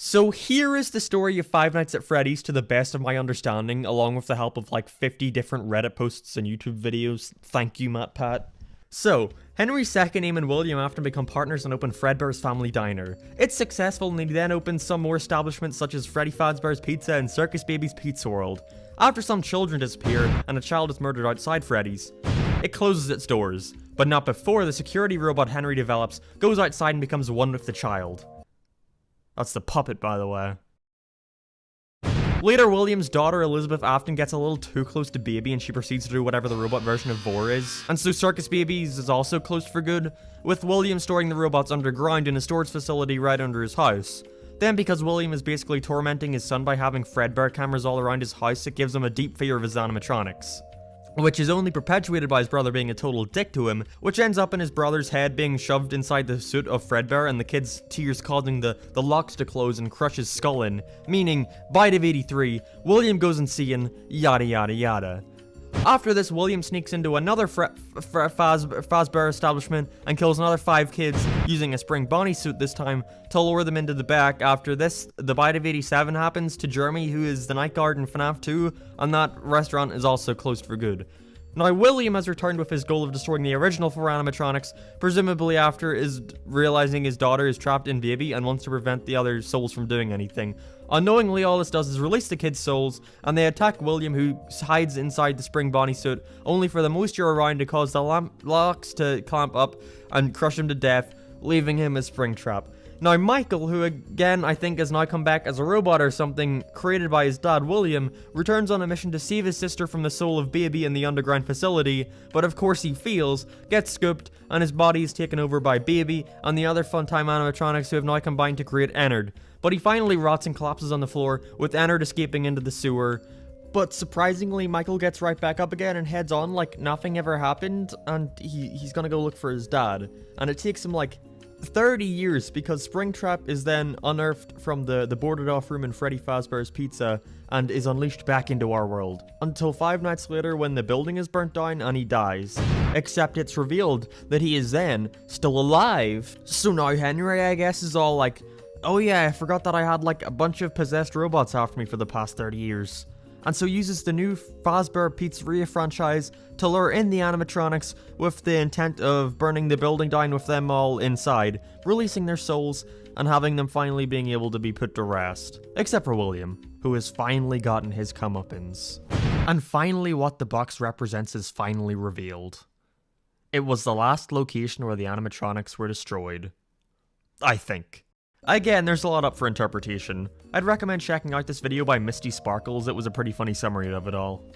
So here is the story of Five Nights at Freddy's to the best of my understanding, along with the help of like 50 different Reddit posts and YouTube videos. Thank you, MattPat. So, Henry's second aim and William often become partners and open Fredbear's Family Diner. It's successful and he then opens some more establishments such as Freddy Fazbear's Pizza and Circus Baby's Pizza World. After some children disappear and a child is murdered outside Freddy's, it closes its doors, but not before the security robot Henry develops goes outside and becomes one with the child. That's the puppet, by the way. Later, William's daughter Elizabeth often gets a little too close to Baby and she proceeds to do whatever the robot version of Vor is. And so Circus Baby's is also closed for good, with William storing the robots underground in a storage facility right under his house. Then, because William is basically tormenting his son by having Fredbear cameras all around his house, it gives him a deep fear of his animatronics, which is only perpetuated by his brother being a total dick to him, which ends up in his brother's head being shoved inside the suit of Fredbear and the kid's tears causing the locks to close and crush his skull in, meaning, by Div 83, William goes insane, yada yada yada. After this, William sneaks into another Fazbear establishment and kills another 5 kids using a spring Bonnie suit this time to lure them into the back. After this, the Bite of 87 happens to Jeremy, who is the night guard in FNaF 2, and that restaurant is also closed for good. Now, William has returned with his goal of destroying the original 4 animatronics, presumably after realizing his daughter is trapped in Baby and wants to prevent the other souls from doing anything. Unknowingly, all this does is release the kids' souls, and they attack William, who hides inside the spring Bonnie suit, only for the moisture around to cause the locks to clamp up and crush him to death, leaving him a spring trap. Now, Michael, who again I think has now come back as a robot or something, created by his dad William, returns on a mission to save his sister from the soul of Baby in the underground facility, but of course he fails, gets scooped, and his body is taken over by Baby and the other Funtime animatronics who have now combined to create Ennard. But he finally rots and collapses on the floor, with Ennard escaping into the sewer. But surprisingly, Michael gets right back up again and heads on like nothing ever happened, and he's gonna go look for his dad. And it takes him like 30 years, because Springtrap is then unearthed from the boarded off room in Freddy Fazbear's Pizza and is unleashed back into our world. Until 5 nights later when the building is burnt down and he dies. Except it's revealed that he is then still alive. So now Henry, I guess, is all like, oh yeah, I forgot that I had like a bunch of possessed robots after me for the past 30 years. And so uses the new Fazbear Pizzeria franchise to lure in the animatronics with the intent of burning the building down with them all inside, releasing their souls, and having them finally being able to be put to rest. Except for William, who has finally gotten his comeuppance. And finally, what the box represents is finally revealed. It was the last location where the animatronics were destroyed. I think. Again, there's a lot up for interpretation. I'd recommend checking out this video by Misty Sparkles. It was a pretty funny summary of it all.